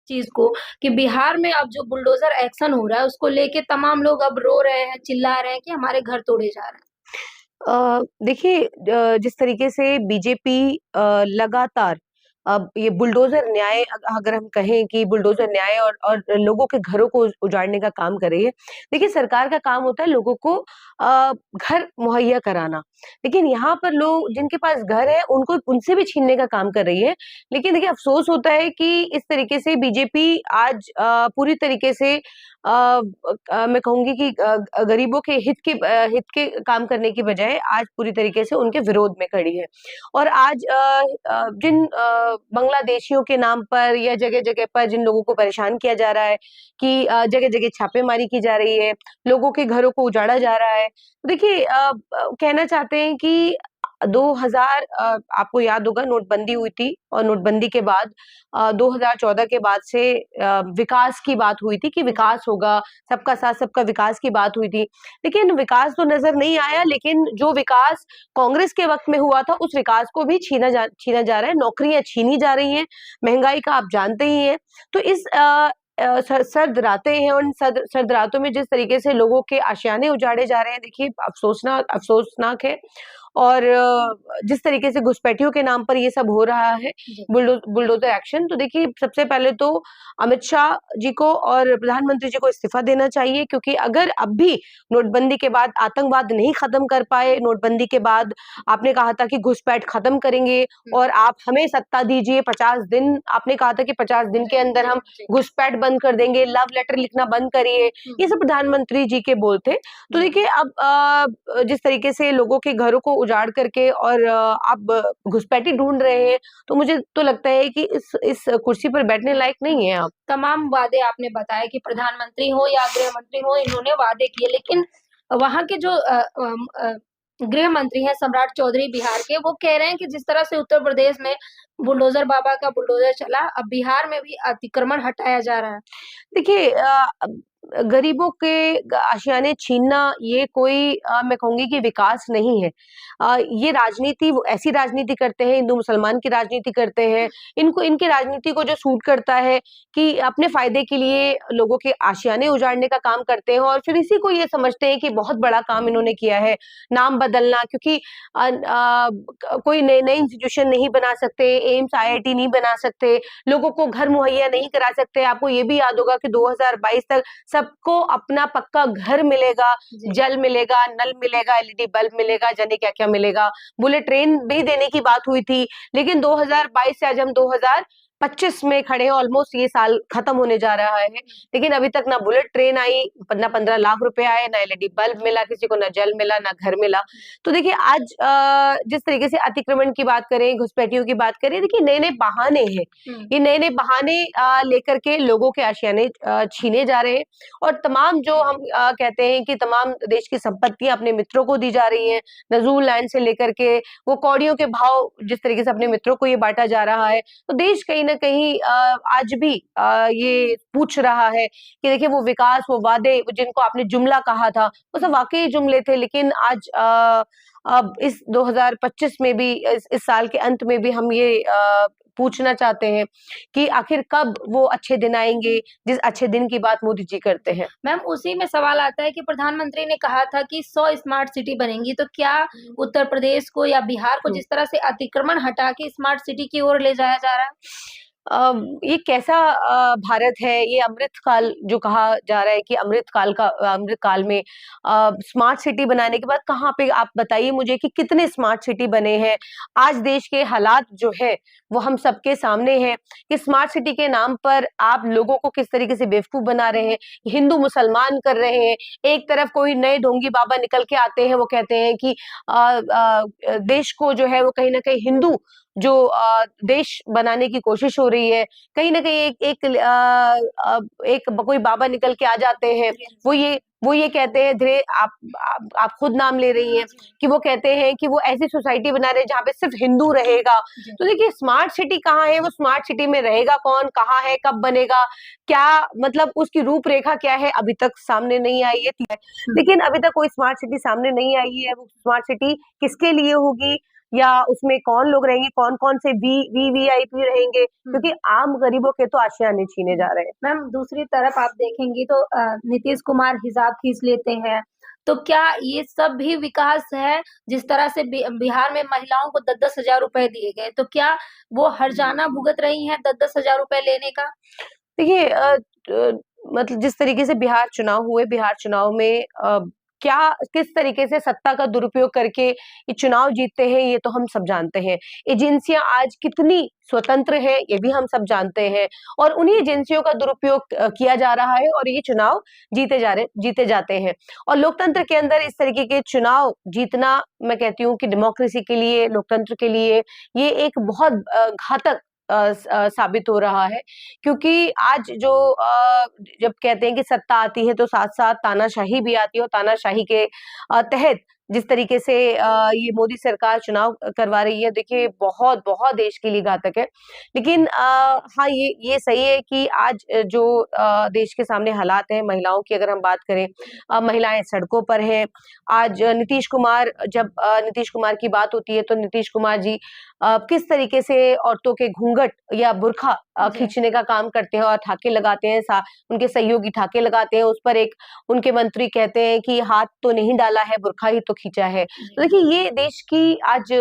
चीज को कि बिहार में अब जो बुलडोजर एक्शन हो रहा है उसको लेके तमाम लोग अब रो रहे हैं, चिल्ला रहे हैं कि हमारे घर तोड़े जा रहे देखिए, जिस तरीके से बीजेपी लगातार अब ये बुलडोजर न्याय, अगर हम कहें कि बुलडोजर न्याय और लोगों के घरों को उजाड़ने का काम कर रही है। देखिए, सरकार का काम होता है लोगों को घर मुहैया कराना, लेकिन यहाँ पर लोग जिनके पास घर है उनको उनसे भी छीनने का काम कर रही है। लेकिन देखिए, अफसोस होता है कि इस तरीके से बीजेपी आज पूरी तरीके से मैं कहूंगी कि गरीबों के हित के काम करने की बजाय आज पूरी तरीके से उनके विरोध में खड़ी है। और आज जिन बांग्लादेशियों के नाम पर या जगह जगह पर जिन लोगों को परेशान किया जा रहा है कि जगह जगह छापेमारी की जा रही है, लोगों के घरों को उजाड़ा जा रहा है। देखिए, कहना चाहते हैं कि 2000, आपको याद होगा नोटबंदी हुई थी और नोटबंदी के बाद 2014 के बाद से विकास की बात हुई थी कि हैं। विकास होगा, सबका साथ सबका विकास की बात हुई थी। लेकिन विकास तो नजर नहीं आया, लेकिन जो विकास कांग्रेस के वक्त में हुआ था उस विकास को भी छीना जा रहा है, नौकरियां छीनी जा रही हैं, महंगाई का आप जानते ही हैं। तो इस सर्द रातें हैं, और सर्द रातों में जिस तरीके से लोगों के आशियाने उजाड़े जा रहे हैं, देखिए अफसोसनाक है। और जिस तरीके से घुसपैठियों के नाम पर ये सब हो रहा है, जी। बुलडोजर एक्शन, तो देखिए सबसे पहले तो अमित शाह जी को और प्रधानमंत्री जी को इस्तीफा देना चाहिए, क्योंकि अगर अब भी नोटबंदी के बाद आतंकवाद नहीं खत्म कर पाए, नोटबंदी के बाद आपने कहा था कि घुसपैठ खत्म करेंगे और आप हमें सत्ता दीजिए, 50 दिन आपने कहा था कि 50 दिन के अंदर हम जी। घुसपैठ बंद कर देंगे, लव लेटर लिखना बंद करिए, ये सब प्रधानमंत्री जी के बोल थे। तो देखिए, अब जिस तरीके से लोगों के घरों को उजाड़ करके और आप घुसपैठी ढूंढ रहे हैं, तो मुझे तो लगता है कि इस कुर्सी पर बैठने लायक नहीं है आप। तमाम वादे आपने बताए कि प्रधानमंत्री हो या गृह मंत्री हो, इन्होंने वादे किए, लेकिन वहां के जो गृह मंत्री हैं सम्राट चौधरी बिहार के, वो कह रहे हैं कि जिस तरह से उत्तर प्रदेश में बुलडोजर बाबा का बुलडोजर चला, अब बिहार में भी अतिक्रमण हटाया जा रहा है। देखिए, गरीबों के आशियाने छीनना ये कोई मैं कहूंगी कि विकास नहीं है। ये राजनीति, वो ऐसी राजनीति करते हैं, हिंदू मुसलमान की राजनीति करते हैं। इनको इनकी राजनीति को जो सूट करता है कि अपने फायदे के लिए लोगों के आशियाने उजाड़ने का काम करते हैं, और फिर इसी को ये समझते हैं कि बहुत बड़ा काम इन्होंने किया है, नाम बदलना। क्योंकि कोई नए नए इंस्टीट्यूशन नहीं बना सकते, एम्स आईआईटी नहीं बना सकते, लोगों को घर मुहैया नहीं करा सकते। आपको ये भी याद होगा कि 2022 तक सबको अपना पक्का घर मिलेगा, जी। जल मिलेगा, नल मिलेगा, एलईडी बल्ब मिलेगा, जाने क्या क्या मिलेगा, बुलेट ट्रेन भी देने की बात हुई थी। लेकिन 2022 से आज हम 2025 में खड़े हैं, ऑलमोस्ट ये साल खत्म होने जा रहा है, लेकिन अभी तक ना बुलेट ट्रेन आई, ना 15 लाख रुपए आए, ना एलईडी बल्ब मिला किसी को, ना जल मिला, ना घर मिला। तो देखिए, आज जिस तरीके से अतिक्रमण की बात करें, घुसपैठियों की बात करें, देखिए नए नए बहाने हैं, ये नए नए बहाने लेकर के लोगों के आशियाने छीने जा रहे हैं। और तमाम जो हम कहते हैं कि तमाम देश की संपत्तियां अपने मित्रों को दी जा रही हैं, नजूल लैंड से लेकर के वो कौड़ियों के भाव जिस तरीके से अपने मित्रों को ये बांटा जा रहा है, तो देश कहीं ना कहीं आज भी ये पूछ रहा है कि देखिए वो विकास, वो वादे जिनको आपने जुमला कहा था, वो सब वाकई जुमले थे। लेकिन आज अब इस 2025 में भी, इस साल के अंत में भी हम ये पूछना चाहते हैं कि आखिर कब वो अच्छे दिन आएंगे जिस अच्छे दिन की बात मोदी जी करते हैं। मैम, उसी में सवाल आता है कि प्रधानमंत्री ने कहा था कि 100 स्मार्ट सिटी बनेंगी, तो क्या उत्तर प्रदेश को या बिहार को जिस तरह से अतिक्रमण हटा के स्मार्ट सिटी की ओर ले जाया जा रहा है? ये कैसा भारत है, ये अमृत काल जो कहा जा रहा है कि अमृत काल में स्मार्ट सिटी बनाने के बाद कहाँ पे, आप बताइए मुझे कि कितने स्मार्ट सिटी बने हैं। आज देश के हालात जो है वो हम सबके सामने हैं कि स्मार्ट सिटी के नाम पर आप लोगों को किस तरीके से बेवकूफ बना रहे हैं, हिंदू मुसलमान कर रहे हैं। एक तरफ कोई नए ढोंगी बाबा निकल के आते हैं, वो कहते हैं कि देश को जो है वो कहीं ना कहीं हिंदू जो देश बनाने की कोशिश हो रही है, कहीं ना कहीं एक कोई बाबा निकल के आ जाते हैं, वो ये कहते हैं, धीरे आप खुद नाम ले रही हैं कि वो कहते हैं कि वो ऐसी सोसाइटी बना रहे हैं जहाँ पे सिर्फ हिंदू रहेगा। तो देखिए, स्मार्ट सिटी कहाँ है, वो स्मार्ट सिटी में रहेगा कौन, कहाँ है, कब बनेगा, क्या मतलब उसकी रूपरेखा क्या है, अभी तक सामने नहीं आई है। लेकिन अभी तक कोई स्मार्ट सिटी सामने नहीं आई है। वो स्मार्ट सिटी किसके लिए होगी, या उसमें कौन लोग रहेंगे, कौन कौन से वीवीआईपी रहेंगे, क्योंकि आम गरीबों के तो आशियाने छीने जा रहे हैं। मैम दूसरी तरफ आप देखेंगी तो नीतीश कुमार हिसाब खींच लेते हैं, तो क्या ये सब भी विकास है? जिस तरह से बिहार में महिलाओं को 10-10 हजार रुपए दिए गए, तो क्या वो हर्जाना भुगत रही हैं 10-10 हजार रुपए लेने का? देखिए मतलब जिस तरीके से बिहार चुनाव हुए, बिहार चुनाव में क्या किस तरीके से सत्ता का दुरुपयोग करके ये चुनाव जीतते हैं, ये तो हम सब जानते हैं। एजेंसियां आज कितनी स्वतंत्र हैं, ये भी हम सब जानते हैं, और उन्हीं एजेंसियों का दुरुपयोग किया जा रहा है और ये चुनाव जीते जाते हैं। और लोकतंत्र के अंदर इस तरीके के चुनाव जीतना, मैं कहती हूँ कि डेमोक्रेसी के लिए, लोकतंत्र के लिए ये एक बहुत घातक साबित हो रहा है, क्योंकि आज जो जब कहते हैं कि सत्ता आती है तो साथ साथ तानाशाही भी आती है, और तानाशाही के तहत जिस तरीके से ये मोदी सरकार चुनाव करवा रही है, देखिए बहुत बहुत देश के लिए घातक है। लेकिन हाँ, ये सही है कि आज जो देश के सामने हालात हैं, महिलाओं की अगर हम बात करें, महिलाएं सड़कों पर हैं। आज नीतीश कुमार, जब नीतीश कुमार की बात होती है तो नीतीश कुमार जी किस तरीके से औरतों के घूंघट या बुर्का जी। खींचने का काम करते हैं और ठाके लगाते हैं, उनके सहयोगी ठाके लगाते हैं। उस पर एक उनके मंत्री कहते हैं कि हाथ तो नहीं डाला है, बुर्का ही तो खींचा है। तो देखिए ये देश की आज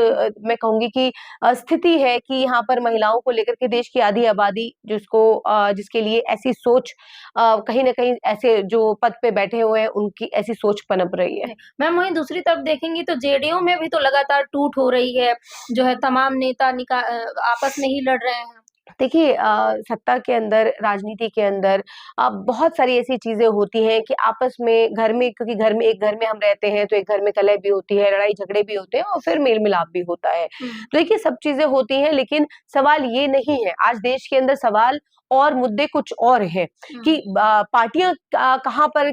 मैं कहूंगी कि स्थिति है कि यहाँ पर महिलाओं को लेकर के देश की आधी आबादी जिसके लिए ऐसी सोच कहीं ना कहीं ऐसे जो पद पे बैठे हुए हैं उनकी ऐसी सोच पनप रही है। मैम वहीं दूसरी तरफ देखेंगी तो जेडीयू में भी तो लगातार टूट हो रही है, जो है तमाम नेता आपस में ही लड़ रहे हैं। देखिए सत्ता के अंदर, राजनीति के अंदर बहुत सारी ऐसी चीजें होती हैं कि आपस में घर में, क्योंकि एक घर में हम रहते हैं तो एक घर में कलह भी होती है, लड़ाई झगड़े भी होते हैं और फिर मेल मिलाप भी होता है। तो देखिए सब चीजें होती हैं, लेकिन सवाल ये नहीं है, आज देश के अंदर सवाल और मुद्दे कुछ और है कि पार्टियां कहाँ पर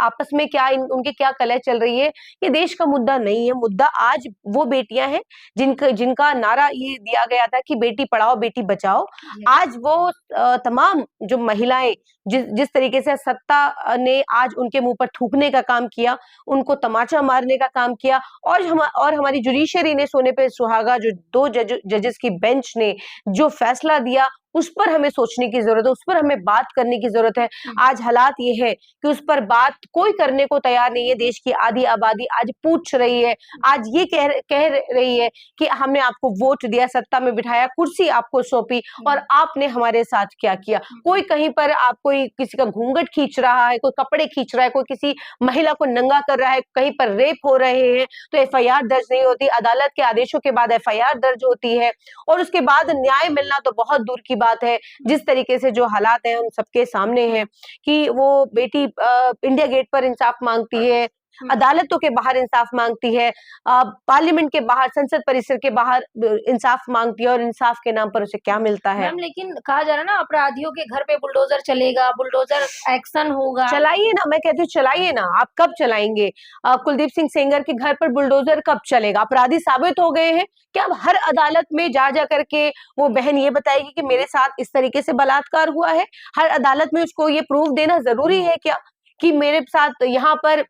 आपस में उनके क्या कलह चल रही है, ये देश का मुद्दा नहीं है। मुद्दा आज वो बेटियां हैं जिनका नारा ये दिया गया था कि बेटी पढ़ाओ बेटी बचाओ। आज वो तमाम जो महिलाएं जिस तरीके से सत्ता ने आज उनके मुंह पर थूकने का काम किया, उनको तमाचा मारने का काम किया, और हमारी जुडिशरी ने सोने पे सुहागा, जो 2 जजेस की बेंच ने जो फैसला दिया, उस पर हमें सोचने की जरूरत है, उस पर हमें बात करने की जरूरत है। आज हालात ये है कि उस पर बात कोई करने को तैयार नहीं है। देश की आधी आबादी आज पूछ रही है, आज ये कह रही है कि हमने आपको वोट दिया, सत्ता में बिठाया, कुर्सी आपको सौंपी, और आपने हमारे साथ क्या किया। कोई कहीं पर कोई किसी का घूंघट खींच रहा है, कोई कपड़े खींच रहा है, कोई किसी महिला को नंगा कर रहा है, कहीं पर रेप हो रहे हैं तो एफआईआर दर्ज नहीं होती, अदालत के आदेशों के बाद एफआईआर दर्ज होती है, और उसके बाद न्याय मिलना तो बहुत दूर की बात है। जिस तरीके से जो हालात हैं उन सबके सामने हैं कि वो बेटी इंडिया गेट पर इंसाफ मांगती है, अदालतों के बाहर इंसाफ मांगती है, पार्लियामेंट के बाहर, संसद परिसर के बाहर इंसाफ मांगती है, और इंसाफ के नाम पर उसे क्या मिलता है? मैम लेकिन कहा जा रहा है ना, अपराधियों के घर पे बुलडोजर चलेगा, बुलडोजर एक्शन होगा। चलाइए ना, मैं कहती हूँ चलाइए ना। आप कब चलाएंगे? कुलदीप सिंह सेंगर के घर पर बुलडोजर कब चलेगा? अपराधी साबित हो गए हैं क्या? अब हर अदालत में जा करके वो बहन ये बताएगी कि मेरे साथ इस तरीके से बलात्कार हुआ है? हर अदालत में उसको ये प्रूफ देना जरूरी है क्या कि मेरे साथ यहाँ पर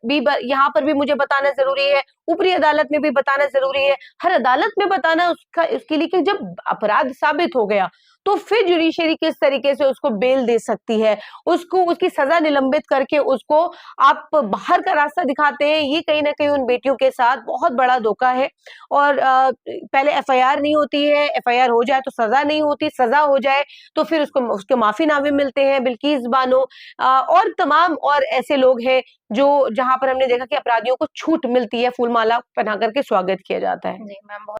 भी मुझे बताना जरूरी है, ऊपरी अदालत में भी बताना जरूरी है, हर अदालत में बताना उसके लिए कि जब अपराध साबित हो गया तो फिर जुडिशरी किस तरीके से उसको बेल दे सकती है, उसकी सजा निलंबित करके उसको आप बाहर का रास्ता दिखाते हैं। ये कहीं ना कहीं उन बेटियों के साथ बहुत बड़ा धोखा है। और पहले एफआईआर नहीं होती है, एफआईआर हो जाए तो सजा नहीं होती, सजा हो जाए तो फिर उसके माफीनामे मिलते हैं। बिल्किस बानो और तमाम और ऐसे लोग हैं जहां पर हमने देखा कि अपराधियों को छूट मिलती है, फूलमाला पहना करके स्वागत किया जाता है। जी मैम।